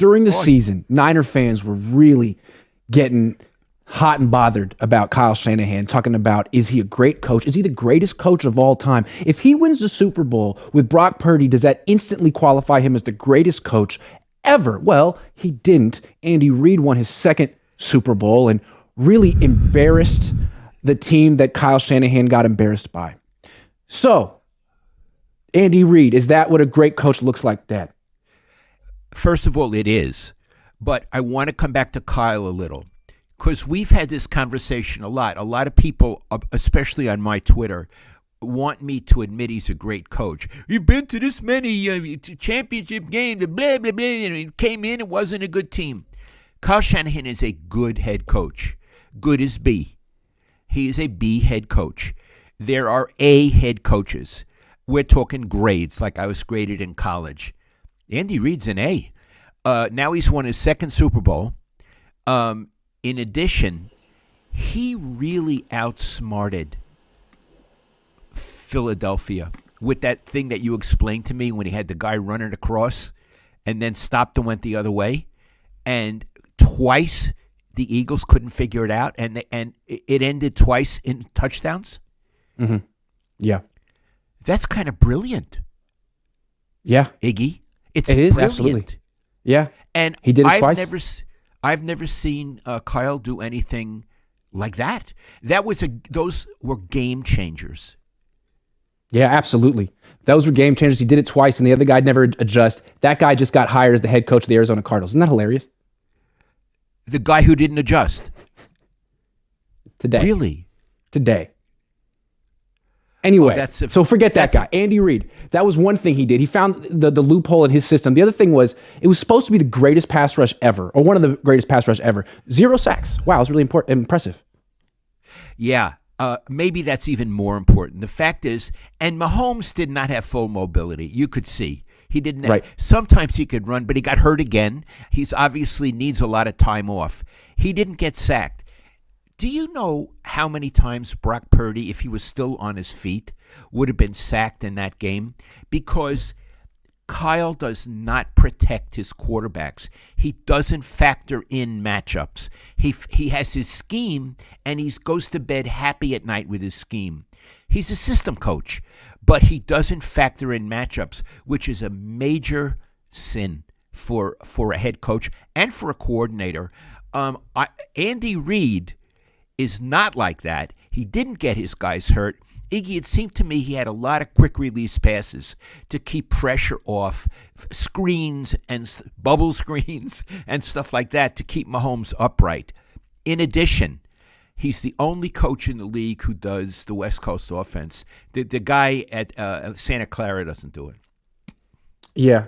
During the season, Niner fans were really getting hot and bothered about Kyle Shanahan, talking about, is he a great coach? Is he the greatest coach of all time? If he wins the Super Bowl with Brock Purdy, does that instantly qualify him as the greatest coach ever? Well, he didn't. Andy Reid won his second Super Bowl and really embarrassed the team that Kyle Shanahan got embarrassed by. So, Andy Reid, is that what a great coach looks like, Dad? First of all, it is. But I want to come back to Kyle a little, because we've had this conversation a lot. A lot of people, especially on my Twitter, want me to admit he's a great coach. You've been to this many championship games, blah, blah, blah. And he came in, it wasn't a good team. Kyle Shanahan is a good head coach. Good as B. He is a B head coach. There are A head coaches. We're talking grades, like I was graded in college. Andy Reid's an A. Now he's won his second Super Bowl. In addition, he really outsmarted Philadelphia with that thing that you explained to me when he had the guy running across and then stopped and went the other way. And twice the Eagles couldn't figure it out, and it ended twice in touchdowns. Mm-hmm. Yeah. That's kind of brilliant. Yeah. Iggy. It is, brilliant. absolutely. Yeah. And he did it twice. I've never seen Kyle do anything like that. Those were game changers. Yeah, absolutely. Those were game changers. He did it twice, and the other guy never adjust. That guy just got hired as the head coach of the Arizona Cardinals. Isn't that hilarious? The guy who didn't adjust. Today. Really? Today. Anyway, so forget that guy. Andy Reid. That was one thing he did. He found the loophole in his system. The other thing was, it was supposed to be the greatest pass rush ever, or one of the greatest pass rush ever. 0 sacks. Wow, it was really impressive. Yeah, maybe that's even more important. The fact is, and Mahomes did not have full mobility. You could see. He didn't. Right. Sometimes he could run, but he got hurt again. He's obviously needs a lot of time off. He didn't get sacked. Do you know how many times Brock Purdy, if he was still on his feet, would have been sacked in that game? Because Kyle does not protect his quarterbacks. He doesn't factor in matchups. He has his scheme, and he goes to bed happy at night with his scheme. He's a system coach, but he doesn't factor in matchups, which is a major sin for a head coach and for a coordinator. Andy Reid is not like that. He didn't get his guys hurt. Iggy, it seemed to me he had a lot of quick release passes to keep pressure off, screens and bubble screens and stuff like that to keep Mahomes upright. In addition, he's the only coach in the league who does the West Coast offense. The guy at Santa Clara doesn't do it. Yeah.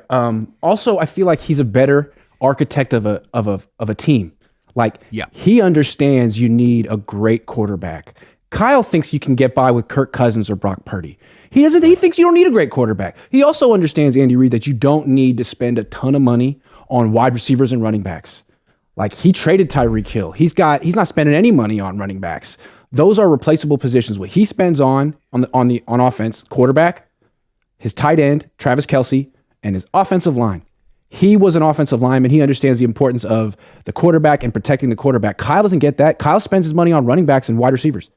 Also, I feel like he's a better architect of a team. Like, he understands you need a great quarterback. Kyle thinks you can get by with Kirk Cousins or Brock Purdy. He thinks you don't need a great quarterback. He also understands, Andy Reid, that you don't need to spend a ton of money on wide receivers and running backs. Like, he traded Tyreek Hill. He's not spending any money on running backs. Those are replaceable positions. What he spends on offense, quarterback, his tight end, Travis Kelce, and his offensive line. He was an offensive lineman. He understands the importance of the quarterback and protecting the quarterback. Kyle doesn't get that. Kyle spends his money on running backs and wide receivers.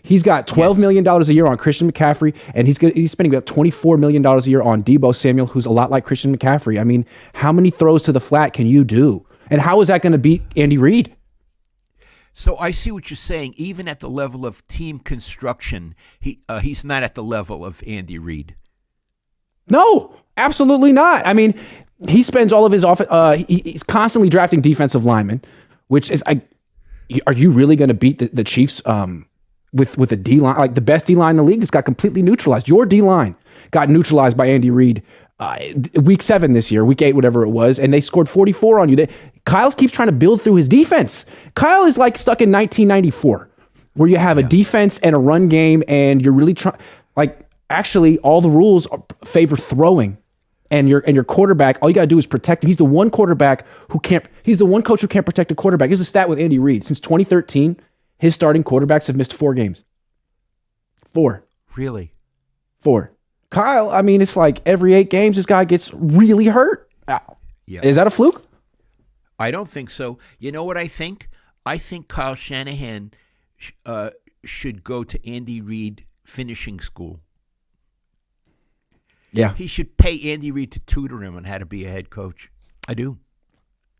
He's got $12 million a year on Christian McCaffrey, and he's spending about $24 million a year on Deebo Samuel, who's a lot like Christian McCaffrey. I mean, how many throws to the flat can you do? And how is that going to beat Andy Reid? So I see what you're saying. Even at the level of team construction, he's not at the level of Andy Reid. No, absolutely not. I mean, he spends all of his he's constantly drafting defensive linemen, which is, are you really going to beat the Chiefs with a D-line? Like, the best D-line in the league just got completely neutralized. Your D-line got neutralized by Andy Reid week 7 this year, week 8, whatever it was, and they scored 44 on you. Kyle keeps trying to build through his defense. Kyle is like stuck in 1994, where you have a defense and a run game, and you're really trying, like, actually all the rules favor throwing. And your quarterback, all you got to do is protect him. He's the one quarterback he's the one coach who can't protect a quarterback. Here's a stat with Andy Reid. Since 2013, his starting quarterbacks have missed 4 games. 4. Really? 4. Kyle, I mean, it's like every 8 games, this guy gets really hurt. Yeah. Is that a fluke? I don't think so. You know what I think? I think Kyle Shanahan should go to Andy Reid finishing school. Yeah. He should pay Andy Reid to tutor him on how to be a head coach. I do.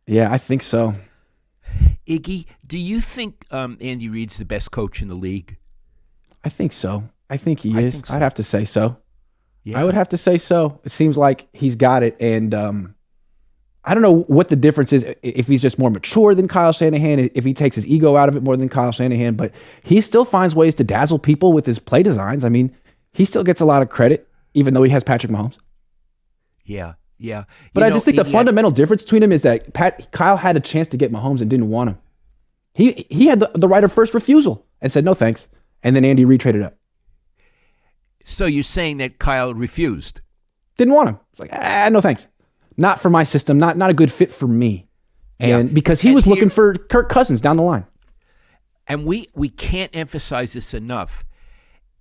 Yeah, I think so. Iggy, do you think Andy Reid's the best coach in the league? I think so. I think he is. Think so. I'd have to say so. Yeah. I would have to say so. It seems like he's got it. And I don't know what the difference is, if he's just more mature than Kyle Shanahan, if he takes his ego out of it more than Kyle Shanahan, but he still finds ways to dazzle people with his play designs. I mean, he still gets a lot of credit, even though he has Patrick Mahomes. Yeah. Yeah. But I just think the fundamental difference between him is that Kyle had a chance to get Mahomes and didn't want him. He had the right of first refusal and said, no, thanks. And then Andy Reid traded up. So you're saying that Kyle refused? Didn't want him. It's like, no, thanks. Not for my system. Not a good fit for me. And because he was looking for Kirk Cousins down the line. And we can't emphasize this enough.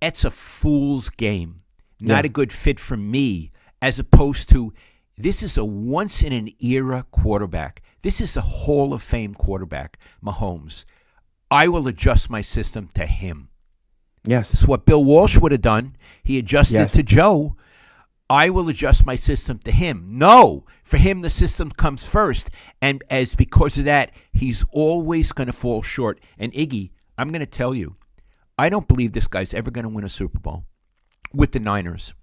It's a fool's game. Not a good fit for me, as opposed to this is a once-in-an-era quarterback. This is a Hall of Fame quarterback, Mahomes. I will adjust my system to him. Yes. It's what Bill Walsh would have done. He adjusted to Joe. I will adjust my system to him. No, for him, the system comes first. And because of that, he's always going to fall short. And Iggy, I'm going to tell you, I don't believe this guy's ever going to win a Super Bowl with the Niners.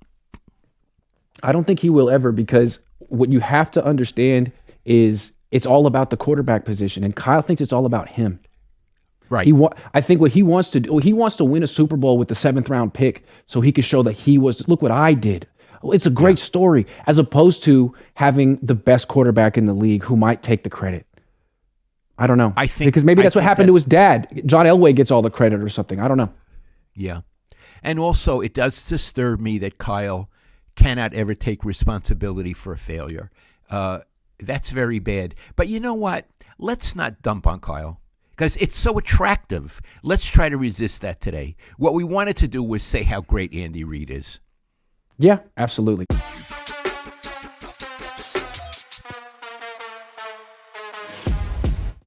I don't think he will ever, because what you have to understand is it's all about the quarterback position. And Kyle thinks it's all about him. Right. I think what he wants to do, he wants to win a Super Bowl with the 7th round pick so he could show that look what I did. It's a great story, as opposed to having the best quarterback in the league who might take the credit. I don't know. I think because maybe that's what happened to his dad. John Elway gets all the credit or something. I don't know. Yeah. And also, it does disturb me that Kyle cannot ever take responsibility for a failure. That's very bad. But you know what? Let's not dump on Kyle, because it's so attractive. Let's try to resist that today. What we wanted to do was say how great Andy Reid is. Yeah, absolutely.